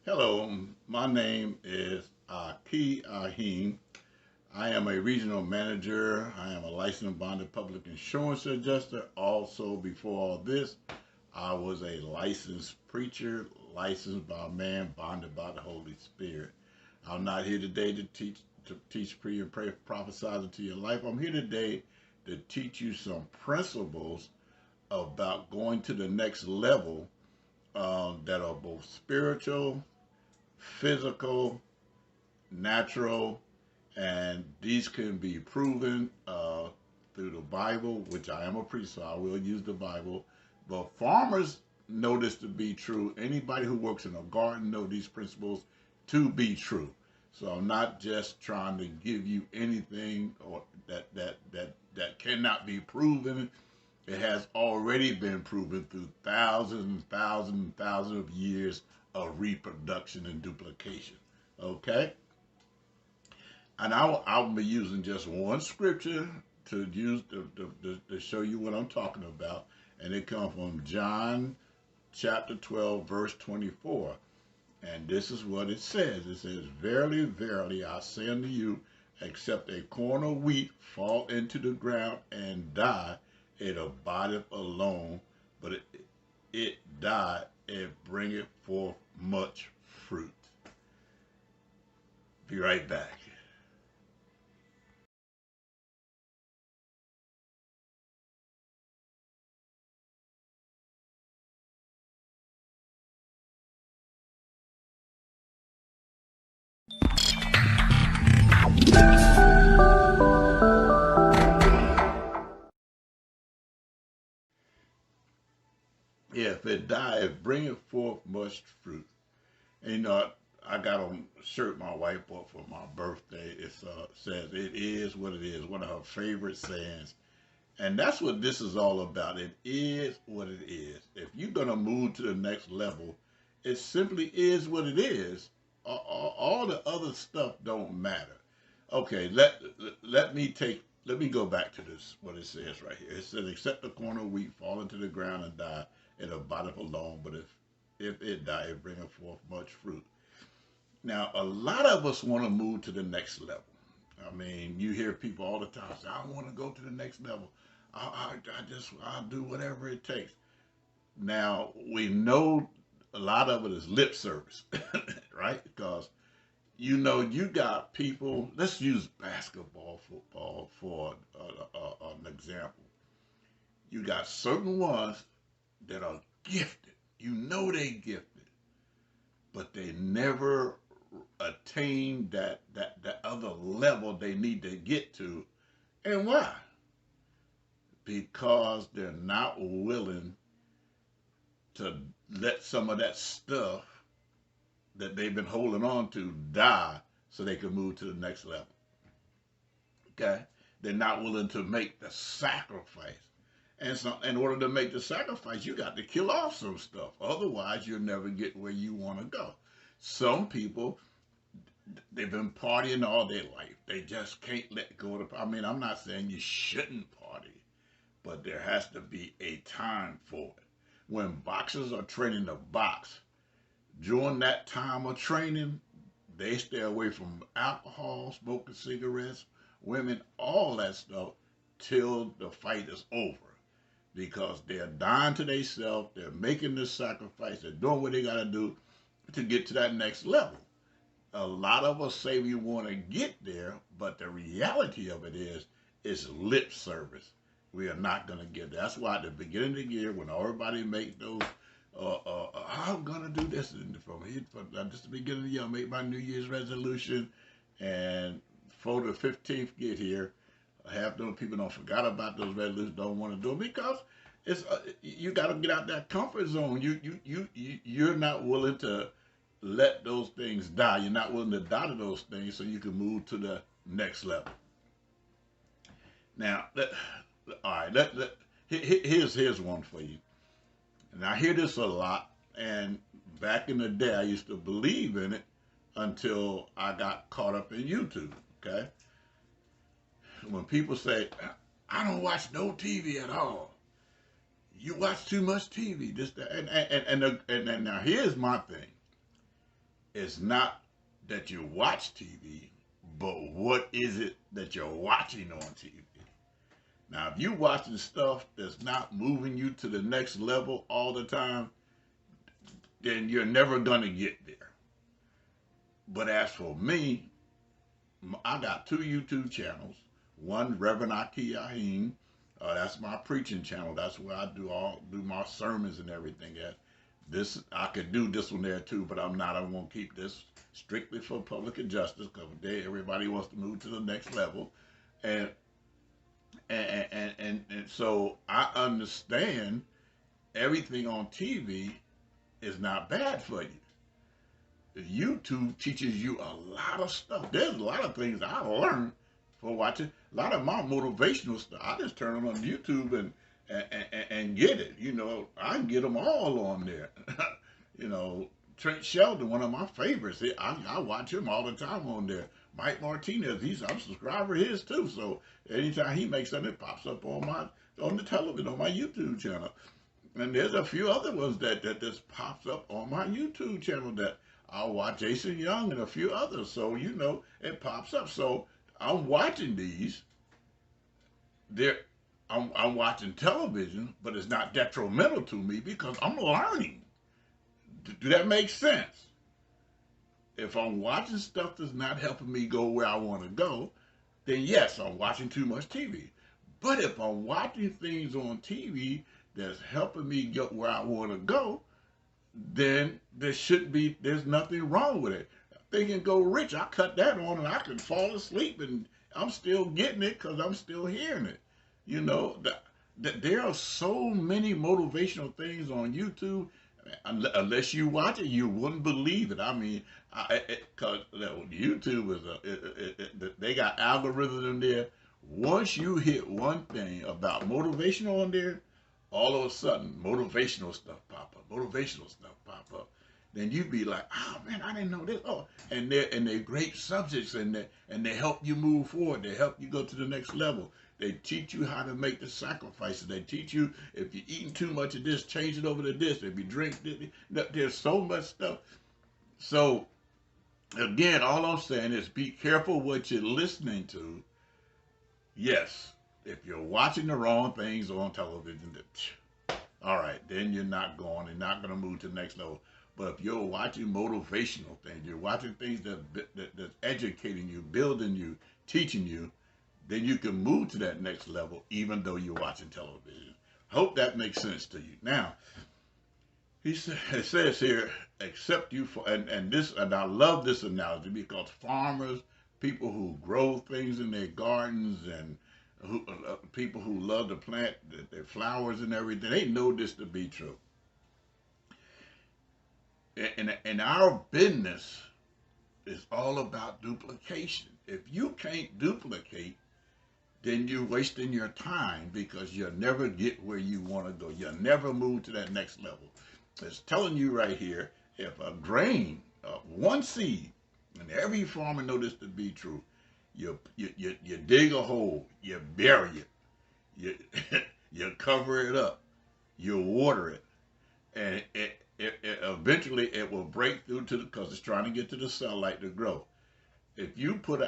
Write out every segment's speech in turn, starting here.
Hello, my name is Aki Ahim. I am a regional manager. I am a licensed bonded public insurance adjuster. Also, before all this, I was a licensed preacher, licensed by a man, bonded by the Holy Spirit. I'm not here today to teach, pre, and pray, prophesy into your life. I'm here today to teach you some principles about going to the next level that are both spiritual, physical, natural, and these can be proven through the Bible, which I am a priest, so I will use the Bible. But farmers know this to be true. Anybody who works in a garden know these principles to be true. So I'm not just trying to give you anything or that cannot be proven. It has already been proven through thousands and thousands and thousands of years of reproduction and duplication. Okay? And I'll be using just one scripture to show you what I'm talking about. And it comes from John chapter 12, verse 24. And this is what it says. It says, "Verily, verily, I say unto you, except a corn of wheat fall into the ground and die, it abideth alone, but it die, it bringeth forth much fruit." Be right back. If it die, it bringeth forth much fruit. And I got on a shirt my wife bought for my birthday. It says, "It is what it is," one of her favorite sayings. And that's what this is all about. It is what it is. If you're going to move to the next level, it simply is what it is. All the other stuff don't matter. Okay, let me go back to this, what it says right here. It says, "Except the corn of wheat fall into the ground and die, it abideth alone, but if it die, it bringeth forth much fruit." Now, a lot of us want to move to the next level. I mean, you hear people all the time say, "I want to go to the next level. I'll do whatever it takes." Now, we know a lot of it is lip service, right? Because you got people. Let's use basketball, football for an example. You got certain ones that are gifted. You know they gifted, but they never attain that other level they need to get to. And why? Because they're not willing to let some of that stuff that they've been holding on to die so they can move to the next level. Okay? They're not willing to make the sacrifice. And so, in order to make the sacrifice, you got to kill off some stuff. Otherwise, you'll never get where you want to go. Some people, they've been partying all their life. They just can't let go of the. I mean, I'm not saying you shouldn't party, but there has to be a time for it. When boxers are training to box, during that time of training, they stay away from alcohol, smoking cigarettes, women, all that stuff till the fight is over. Because they're dying to themselves, they're making this sacrifice, they're doing what they got to do to get to that next level. A lot of us say we want to get there, but the reality of it is it's lip service. We are not going to get there. That's why at the beginning of the year, when everybody make those, I'm going to do this from just the beginning of the year, I'll make my New Year's resolution, and for the 15th get here, half those people don't forgot about those resolutions, don't want to do it because it's you got to get out that comfort zone. You're not willing to let those things die. You're not willing to die to those things so you can move to the next level. Now, all right, here's one for you. And I hear this a lot. And back in the day, I used to believe in it until I got caught up in YouTube. Okay, when people say, "I don't watch no TV at all," you watch too much TV. This, that, and now here's my thing. It's not that you watch TV, but what is it that you're watching on TV? Now, if you're watching stuff that's not moving you to the next level all the time, then you're never going to get there. But as for me, I got 2 YouTube channels. One, Reverend Aki Ahim. That's my preaching channel. That's where I do my sermons and everything at. This, I could do this one there too, but I'm not. I won't keep this strictly for public and justice, because everybody wants to move to the next level. And so I understand everything on TV is not bad for you. YouTube teaches you a lot of stuff. There's a lot of things I learned for watching. A lot of my motivational stuff, I just turn them on YouTube and get it. You know, I can get them all on there. You know, Trent Sheldon, one of my favorites. I watch him all the time on there. Mike Martinez, I'm a subscriber of his too. So anytime he makes something, it pops up on the television, on my YouTube channel. And there's a few other ones that just pops up on my YouTube channel that I'll watch. Jason Young and a few others. So, you know, it pops up. So I'm watching these. I'm watching television, but it's not detrimental to me because I'm learning. Do that make sense? If I'm watching stuff that's not helping me go where I want to go, then yes, I'm watching too much TV. But if I'm watching things on TV that's helping me get where I want to go, then there's nothing wrong with it. Think and Go Rich, I cut that on and I can fall asleep and I'm still getting it because I'm still hearing it. You know, there are so many motivational things on YouTube. Unless you watch it, you wouldn't believe it. I mean, because YouTube they got algorithms in there. Once you hit one thing about motivational on there, all of a sudden motivational stuff pop up. Then you'd be like, oh man, I didn't know this. Oh, and they're great subjects, and they help you move forward. They help you go to the next level. They teach you how to make the sacrifices. They teach you if you're eating too much of this, change it over to this. If you drink this, there's so much stuff. So again, all I'm saying is be careful what you're listening to. Yes, if you're watching the wrong things on television, all right, then you're not going to move to the next level. But if you're watching motivational things, you're watching things that's educating you, building you, teaching you, then you can move to that next level even though you're watching television. Hope that makes sense to you. Now, it says here, except you for, and I love this analogy because farmers, people who grow things in their gardens, and people who love to plant their flowers and everything, they know this to be true. And our business is all about duplication. If you can't duplicate, then you're wasting your time because you'll never get where you want to go. You'll never move to that next level. It's telling you right here, if a grain of one seed, and every farmer knows this to be true, you dig a hole, you bury it, you cover it up, you water it, and it eventually it will break through because it's trying to get to the sunlight to grow. If you put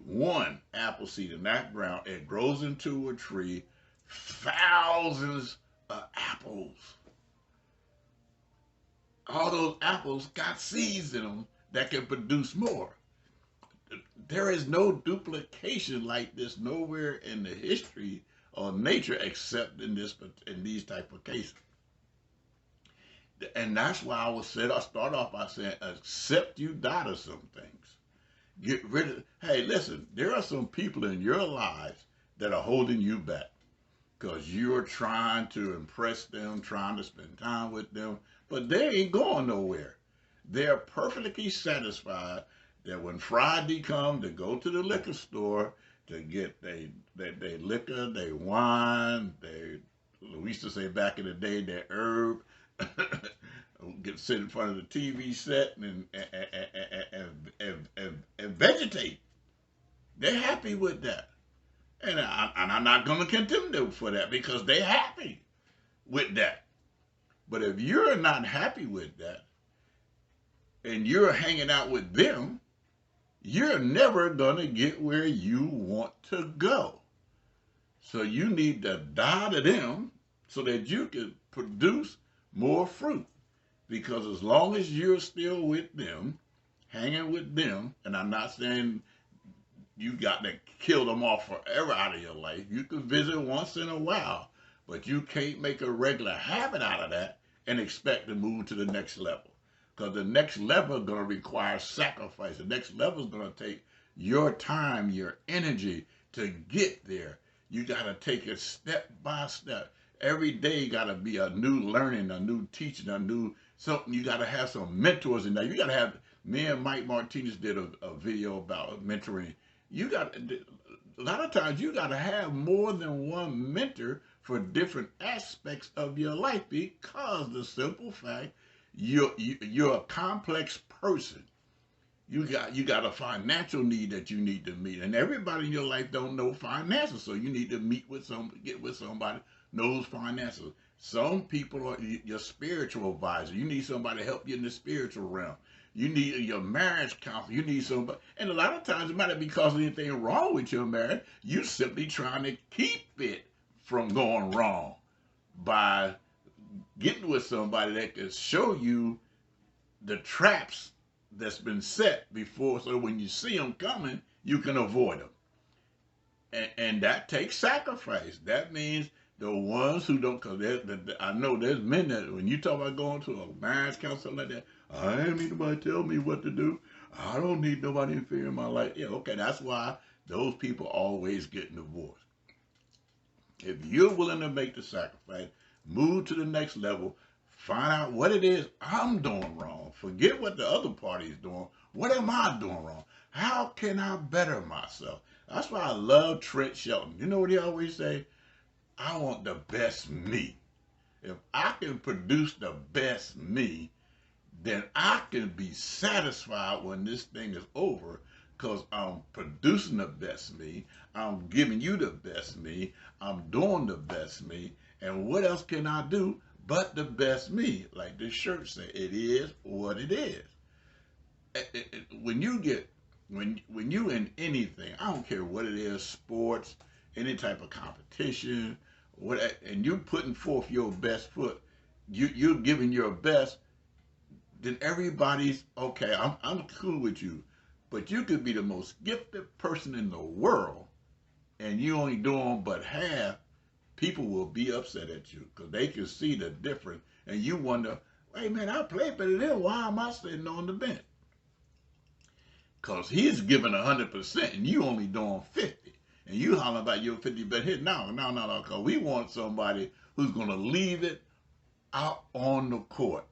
one apple seed in that ground, it grows into a tree, thousands of apples. All those apples got seeds in them that can produce more. There is no duplication like this nowhere in the history of nature except in these type of cases. And that's why I start off by saying, except you die to some things. Get rid of, hey, listen, there are some people in your lives that are holding you back because you're trying to impress them, trying to spend time with them, but they ain't going nowhere. They're perfectly satisfied that when Friday comes, to go to the liquor store to get their liquor, their wine, we used to say back in the day, their herb, get sit in front of the TV set and vegetate. They're happy with that. And I'm not going to condemn them for that because they're happy with that. But if you're not happy with that, and you're hanging out with them, you're never going to get where you want to go. So you need to die to them so that you can produce more fruit. Because as long as you're still with them, hanging with them, and I'm not saying you got to kill them off forever out of your life. You can visit once in a while, but you can't make a regular habit out of that and expect to move to the next level. Because the next level is going to require sacrifice. The next level is going to take your time, your energy to get there. You got to take it step by step. Every day got to be a new learning, a new teaching, a new something. You got to have some mentors in there. You got to have, me and Mike Martinez did a video about mentoring. You got, a lot of times you got to have more than one mentor for different aspects of your life, because the simple fact, you're a complex person. You got a financial need that you need to meet, and everybody in your life don't know finances, so you need to get with somebody knows finances. Some people are your spiritual advisor. You need somebody to help you in the spiritual realm. You need your marriage counselor. You need somebody, and a lot of times it might not be because of anything wrong with your marriage. You simply trying to keep it from going wrong by getting with somebody that can show you the traps that's been set before, so when you see them coming, you can avoid them. And that takes sacrifice. That means the ones who don't, because I know there's men that when you talk about going to a marriage counselor like that, I ain't need nobody tell me what to do. I don't need nobody interfering in my life. Yeah, okay, that's why those people always get divorced. If you're willing to make the sacrifice, move to the next level, find out what it is I'm doing wrong. Forget what the other party is doing. What am I doing wrong? How can I better myself? That's why I love Trent Shelton. You know what he always say? I want the best me. If I can produce the best me, then I can be satisfied when this thing is over, because I'm producing the best me. I'm giving you the best me. I'm doing the best me. And what else can I do but the best me? Like the shirt say, it is what it is. When you in anything, I don't care what it is, sports, any type of competition, and you putting forth your best foot, you're giving your best, then everybody's okay. I'm cool with you, but you could be the most gifted person in the world, and you only doing but half. People will be upset at you because they can see the difference, and you wonder, wait, man, I play better than him. Why am I sitting on the bench? Because he's giving 100%, and you only doing 50, and you hollering about your 50 but hit. No, because we want somebody who's gonna leave it out on the court.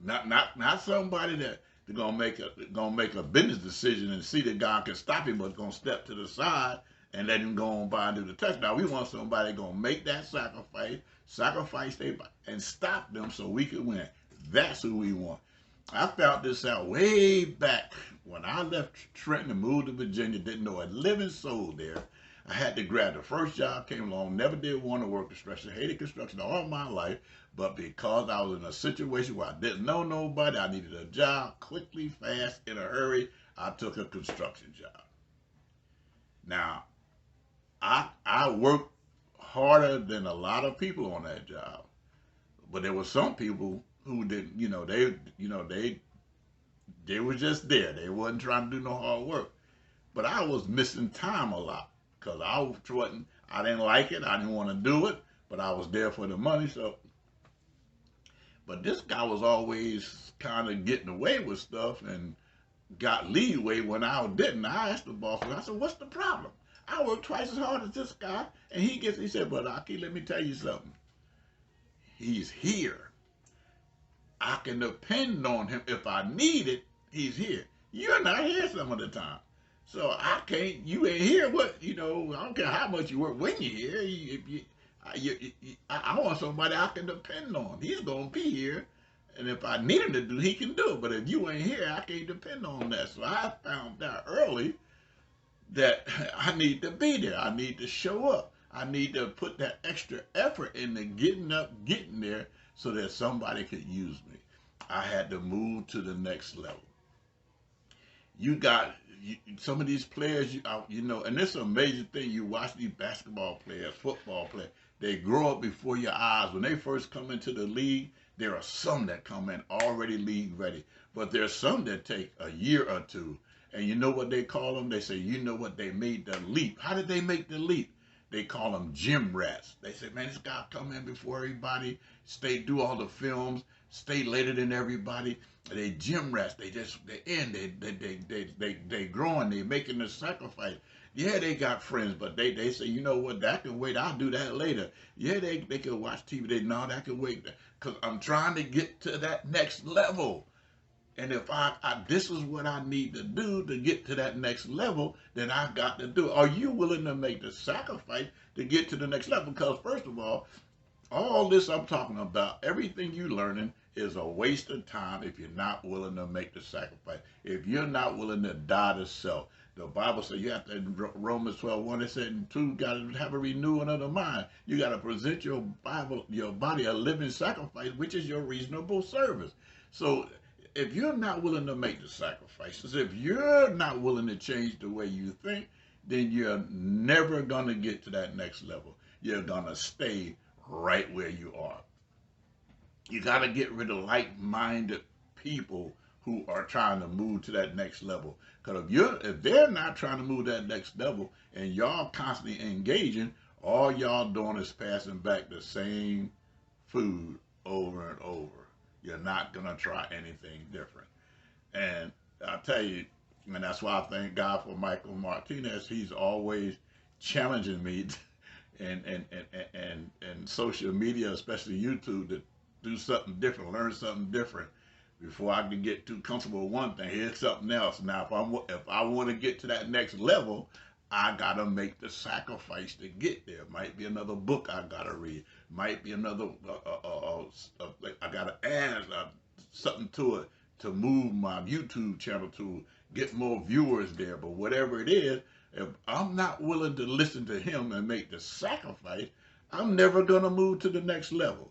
Not somebody that they're gonna make a business decision and see that God can stop him, but gonna step to the side and let him go on by and do the touchdown. We want somebody gonna make that sacrifice they and stop them so we can win. That's who we want. I found this out way back when I left Trenton and moved to Virginia. Didn't know a living soul there. I had to grab the first job came along. Never did want to work construction. Hated construction all my life. But because I was in a situation where I didn't know nobody, I needed a job quickly, fast, in a hurry, I took a construction job. Now, I worked harder than a lot of people on that job. But there were some people who didn't, they were just there. They wasn't trying to do no hard work. But I was missing time a lot because I didn't like it. I didn't want to do it, but I was there for the money. But this guy was always kind of getting away with stuff and got leeway when I didn't. I asked the boss, I said, what's the problem? I work twice as hard as this guy, and he said, but Aki, let me tell you something. He's here. I can depend on him. If I need it, he's here. You're not here some of the time. So I can't, you ain't here, I don't care how much you work when you're here. I want somebody I can depend on. He's going to be here. And if I need him to do, he can do it. But if you ain't here, I can't depend on that. So I found out early that I need to be there. I need to show up. I need to put that extra effort into getting up, getting there so that somebody could use me. I had to move to the next level. You got some of these players, you know, and this is an amazing thing. You watch these basketball players, football players, they grow up before your eyes. When they first come into the league, there are some that come in already league ready, but there's some that take a year or two. And you know what they call them? They say, you know what, they made the leap. How did they make the leap? They call them gym rats. They say, man, this guy come in before everybody, do all the films, stay later than everybody. They gym rats. They in. They growing. They making the sacrifice. Yeah, they got friends, but they say, you know what, that can wait. I'll do that later. Yeah, they can watch TV. They know that can wait because I'm trying to get to that next level. And if this is what I need to do to get to that next level, then I got to do it. Are you willing to make the sacrifice to get to the next level? Because first of all this I'm talking about, everything you're learning is a waste of time if you're not willing to make the sacrifice. If you're not willing to die to self. The Bible says you have to, in Romans 12:1, it said, you got to have a renewing of the mind. You got to present your body a living sacrifice, which is your reasonable service. So if you're not willing to make the sacrifices, if you're not willing to change the way you think, then you're never going to get to that next level. You're going to stay right where you are. You got to get rid of like-minded people who are trying to move to that next level. Because if they're not trying to move that next level and y'all constantly engaging, all y'all doing is passing back the same food over and over. You're not going to try anything different. And I tell you, and that's why I thank God for Michael Martinez. He's always challenging me and social media, especially YouTube, to do something different, learn something different. Before I can get too comfortable with one thing, here's something else. Now, if I want to get to that next level, I gotta make the sacrifice to get there. Might be another book I gotta read. Might be another. I gotta add something to it to move my YouTube channel to get more viewers there. But whatever it is, if I'm not willing to listen to him and make the sacrifice, I'm never gonna move to the next level.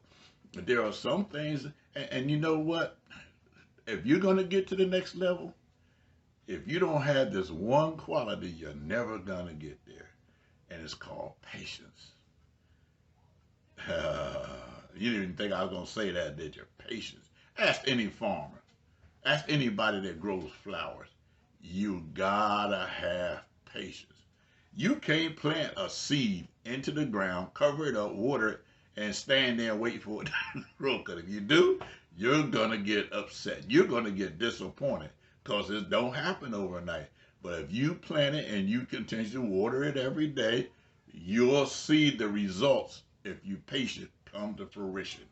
There are some things, and you know what? If you're going to get to the next level, if you don't have this one quality, you're never going to get there. And it's called patience. You didn't even think I was going to say that, did you? Patience. Ask any farmer. Ask anybody that grows flowers. You gotta have patience. You can't plant a seed into the ground, cover it up, water it, and stand there and wait for it to grow. Because if you do, you're going to get upset. You're going to get disappointed because it don't happen overnight. But if you plant it and you continue to water it every day, you'll see the results if you're patient come to fruition.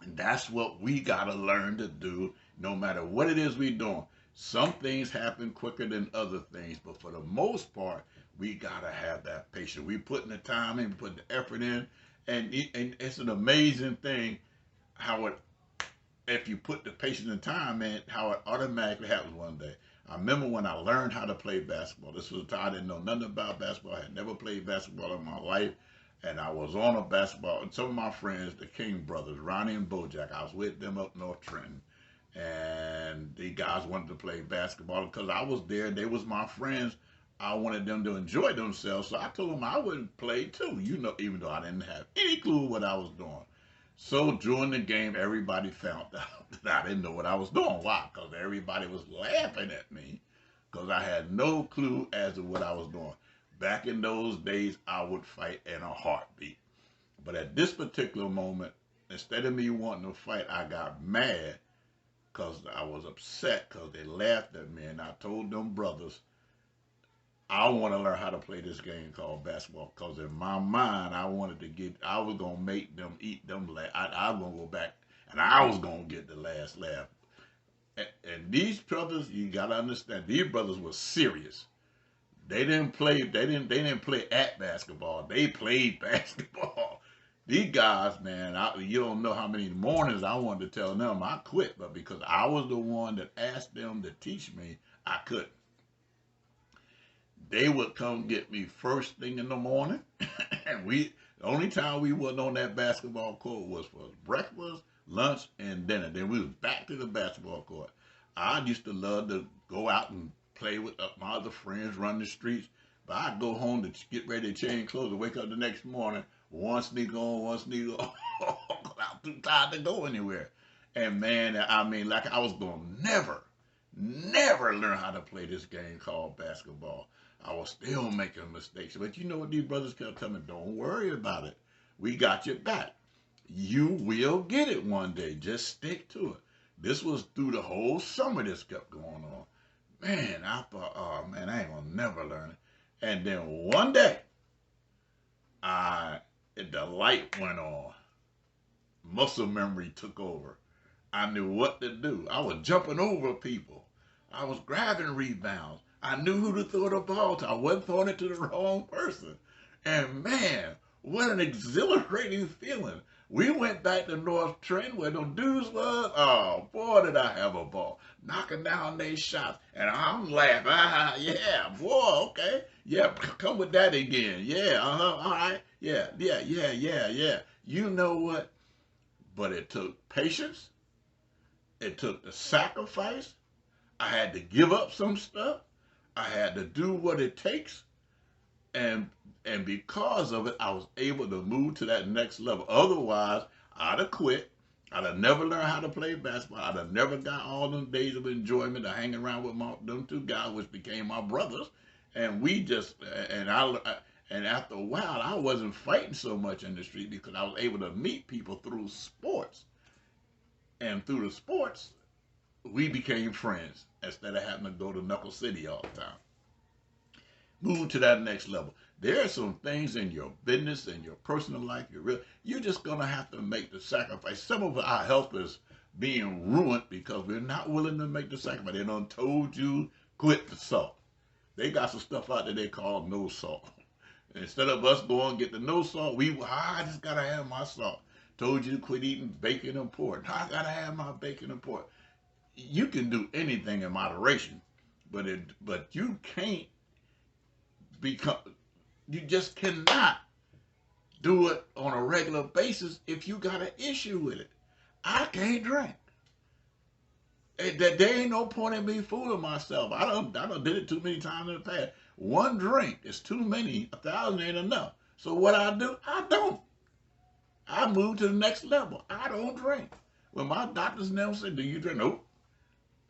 And that's what we got to learn to do no matter what it is we're doing. Some things happen quicker than other things, but for the most part, we got to have that patience. We putting the time in, putting the effort in, and it's an amazing thing how if you put the patience and time in, how it automatically happens one day. I remember when I learned how to play basketball. This was a time I didn't know nothing about basketball. I had never played basketball in my life. And I was on a basketball, and some of my friends, the King brothers, Ronnie and Bojack, I was with them up North Trenton. And the guys wanted to play basketball because I was there. They was my friends. I wanted them to enjoy themselves. So I told them I would play too, even though I didn't have any clue what I was doing. So during the game, everybody found out that I didn't know what I was doing. Why? Because everybody was laughing at me because I had no clue as to what I was doing. Back in those days, I would fight in a heartbeat. But at this particular moment, instead of me wanting to fight, I got mad because I was upset because they laughed at me. And I told them brothers, I want to learn how to play this game called basketball because in my mind, I was going to make them eat them laugh. I was going to go back and I was going to get the last laugh. And these brothers, you got to understand, these brothers were serious. They didn't play at basketball. They played basketball. These guys, man, you don't know how many mornings I wanted to tell them I quit, but because I was the one that asked them to teach me, I couldn't. They would come get me first thing in the morning, and the only time we wasn't on that basketball court was for breakfast, lunch, and dinner. Then we was back to the basketball court. I used to love to go out and play with my other friends, run the streets. But I'd go home to get ready to change clothes and wake up the next morning, one sneak on, one sneak off. I'm too tired to go anywhere. And man, I mean, like I was going to never learn how to play this game called basketball. I was still making mistakes. But you know what these brothers kept telling me? Don't worry about it. We got your back. You will get it one day. Just stick to it. This was through the whole summer this kept going on. Man, I thought, oh man, I ain't gonna never learn it. And then one day, the light went on. Muscle memory took over. I knew what to do. I was jumping over people. I was grabbing rebounds. I knew who to throw the ball to. I wasn't throwing it to the wrong person. And man, what an exhilarating feeling. We went back to North Trent where them dudes was. Oh, boy, did I have a ball. Knocking down their shots. And I'm laughing. Yeah, boy, okay. Yeah, come with that again. Yeah, all right. Yeah. You know what? But it took patience. It took the sacrifice. I had to give up some stuff. I had to do what it takes. And because of it, I was able to move to that next level. Otherwise, I'd have quit. I'd have never learned how to play basketball. I'd have never got all them days of enjoyment of hanging around with them two guys, which became my brothers. And we just, and after a while, I wasn't fighting so much in the street because I was able to meet people through sports. And through the sports, we became friends instead of having to go to Knuckle City all the time. Move to that next level. There are some things in your business and your personal life you're just gonna have to make the sacrifice. Some of our health is being ruined because we're not willing to make the sacrifice. They done told you quit the salt. They got some stuff out there they call no salt. Instead of us going and get the no salt, I just gotta have my salt. Told you to quit eating bacon and pork. I gotta have my bacon and pork. You can do anything in moderation, but you can't you just cannot do it on a regular basis if you got an issue with it. I can't drink. There ain't no point in me fooling myself. I done did it too many times in the past. One drink is too many. 1,000 ain't enough. So what I do, I don't. I move to the next level. I don't drink. When my doctors never say, do you drink? Nope.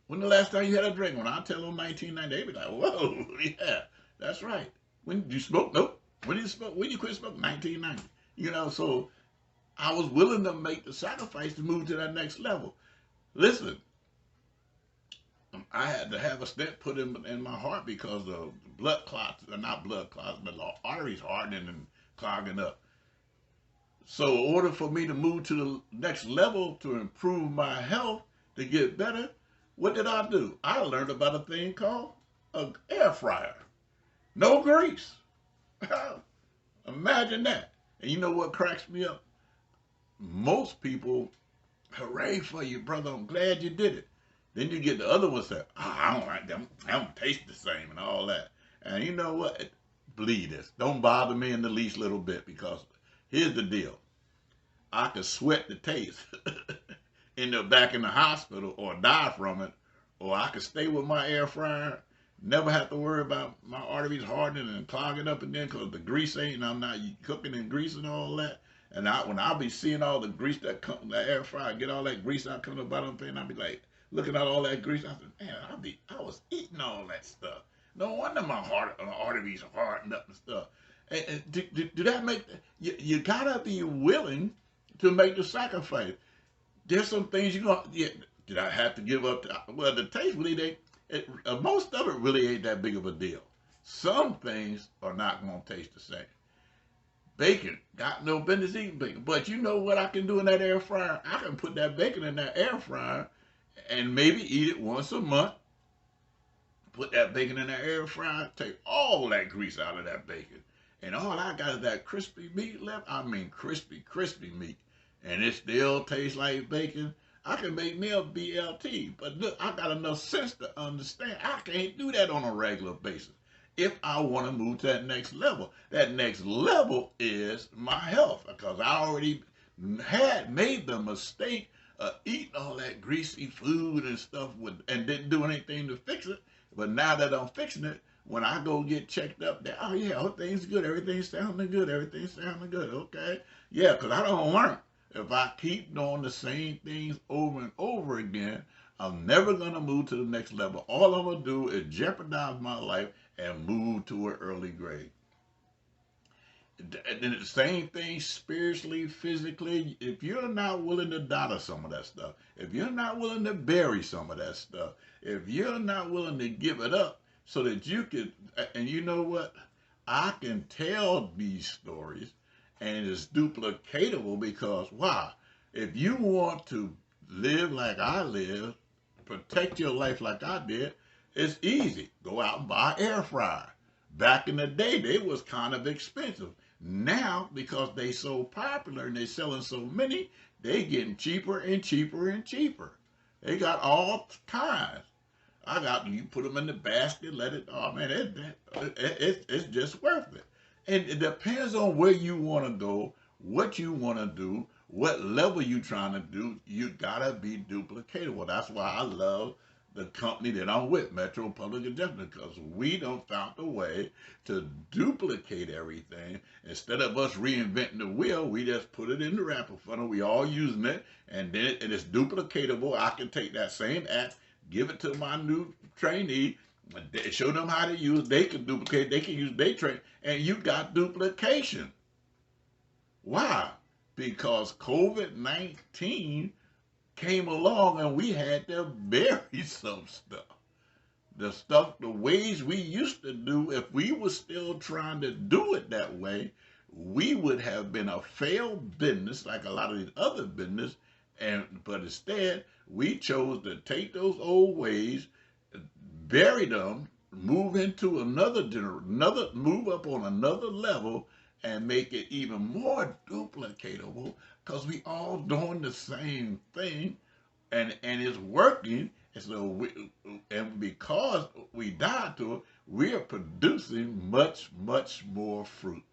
When the last time you had a drink? When I tell them 1990, they be like, whoa, yeah, that's right. When did you smoke? Nope. When did you smoke? When did you quit smoking? 1990. You know, so I was willing to make the sacrifice to move to that next level. Listen, I had to have a stent put in my heart because of blood clots, not blood clots, but the arteries hardening and clogging up. So in order for me to move to the next level to improve my health, to get better, what did I do? I learned about a thing called an air fryer. No grease. Imagine that. And you know what cracks me up? Most people, hooray for you, brother. I'm glad you did it. Then you get the other ones that, I don't like them. I don't taste the same and all that. And you know what? Believe this. Don't bother me in the least little bit because here's the deal. I could sweat the taste, end up back in the hospital or die from it, or I could stay with my air fryer, never have to worry about my arteries hardening and clogging up again because the grease ain't, and I'm not cooking in grease and all that. And when I'll be seeing all the grease that comes from the air fryer, get all that grease out coming to the bottom of the thing, I'll be like, looking at all that grease, I said, man, I was eating all that stuff. No wonder my arteries are hardened up and stuff. And do that make, you gotta be willing to make the sacrifice. There's some things did I have to give up? Well, the taste really most of it really ain't that big of a deal. Some things are not gonna taste the same. Bacon, got no business eating bacon. But you know what I can do in that air fryer? I can put that bacon in that air fryer and maybe eat it once a month. Put that bacon in that air fryer, take all that grease out of that bacon. And all I got is that crispy meat left. I mean crispy meat. And it still tastes like bacon. I can make me a BLT. But look, I got enough sense to understand I can't do that on a regular basis if I want to move to that next level. That next level is my health because I already had made the mistake eating all that greasy food and stuff and didn't do anything to fix it. But now that I'm fixing it, when I go get checked up, oh yeah, everything's good, everything's sounding good, everything's sounding good. Okay, yeah, because I don't learn. If I keep doing the same things over and over again, I'm never gonna move to the next level. All I'm gonna do is jeopardize my life and move to an early grade. And then the same thing spiritually, physically. If you're not willing to die to some of that stuff, if you're not willing to bury some of that stuff, if you're not willing to give it up so that you could, and you know what? I can tell these stories and it's duplicatable because why? If you want to live like I live, protect your life like I did, it's easy. Go out and buy an air fryer. Back in the day, they was kind of expensive. Now, because they so popular and they selling so many, they getting cheaper and cheaper and cheaper. They got all kinds. I got you put them in the basket, let it. Oh man, it's just worth it. And it depends on where you want to go, what you want to do, what level you trying to do. You gotta be duplicatable. That's why I love the company that I'm with, Metro Public Adjustment, because we don't found a way to duplicate everything. Instead of us reinventing the wheel, we just put it in the wrapper funnel. We all using it, and then it is duplicatable. I can take that same app, give it to my new trainee, show them how to use. They can duplicate. They can use their train, and you got duplication. Why? Because COVID-19 came along and we had to bury some stuff. The stuff, the ways we used to do, if we were still trying to do it that way, we would have been a failed business like a lot of these other businesses. But instead, we chose to take those old ways, bury them, move into move up on another level, and make it even more duplicatable because we all doing the same thing, and it's working. And so and because we died to it, we are producing much more fruit.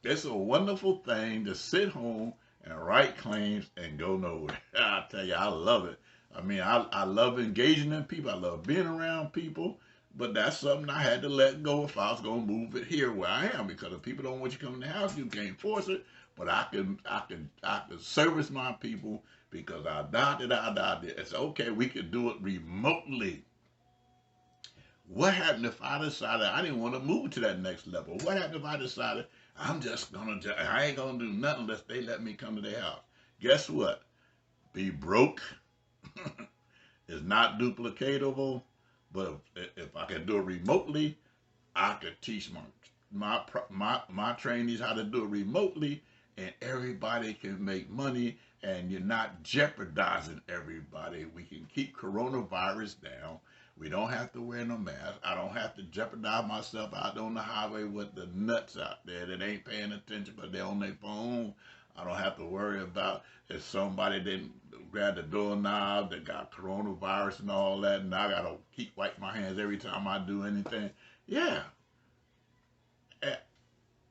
It's a wonderful thing to sit home and write claims and go nowhere. I tell you, I love it. I mean, I love engaging in people. I love being around people. But that's something I had to let go if I was going to move it here where I am. Because if people don't want you to come in the house, you can't force it. But I can service my people because I adopted. It's okay. We could do it remotely. What happened if I decided I didn't want to move to that next level? What happened if I decided I ain't gonna do nothing unless they let me come to their house? Guess what? Be broke is not duplicatable. But if I can do it remotely, I could teach my trainees how to do it remotely, and everybody can make money, and you're not jeopardizing everybody. We can keep coronavirus down. We don't have to wear no mask. I don't have to jeopardize myself out on the highway with the nuts out there that ain't paying attention, but they're on their phone. I don't have to worry about if somebody didn't grab the doorknob that got coronavirus and all that, and I gotta keep wiping my hands every time I do anything. Yeah,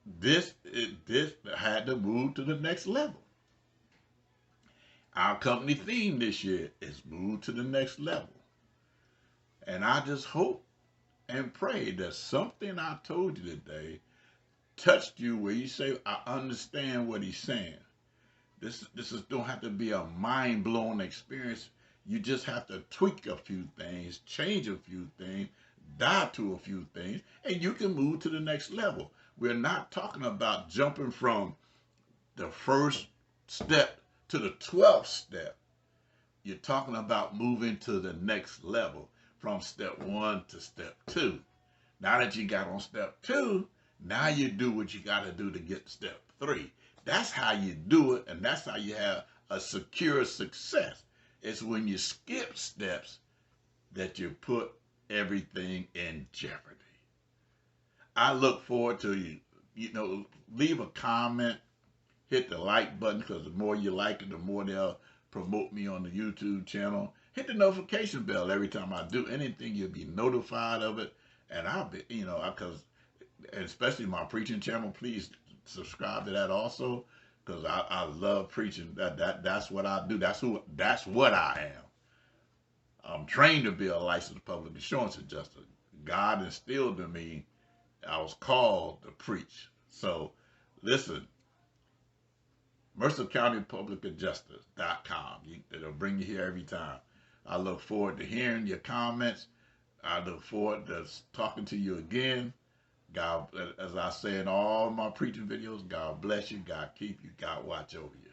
this had to move to the next level. Our company theme this year is move to the next level, and I just hope and pray that something I told you today touched you where you say, I understand what he's saying. This don't have to be a mind-blowing experience. You just have to tweak a few things, change a few things, die to a few things, and you can move to the next level. We're not talking about jumping from the first step to the 12th step. You're talking about moving to the next level from step 1 to step 2. Now that you got on step 2, now you do what you got to do to get to step 3. That's how you do it, and that's how you have a secure success. It's when you skip steps that you put everything in jeopardy. I look forward to leave a comment, hit the like button, because the more you like it, the more they'll promote me on the YouTube channel. Hit the notification bell every time I do anything. You'll be notified of it, and I'll be, because especially my preaching channel, please subscribe to that also, because I love preaching. That's what I do. That's what I am. I'm trained to be a licensed public insurance adjuster. God instilled in me, I was called to preach. So listen, Mercer County Public Adjusters.com. It'll bring you here every time. I look forward to hearing your comments. I look forward to talking to you again. God, as I say in all my preaching videos, God bless you, God keep you, God watch over you.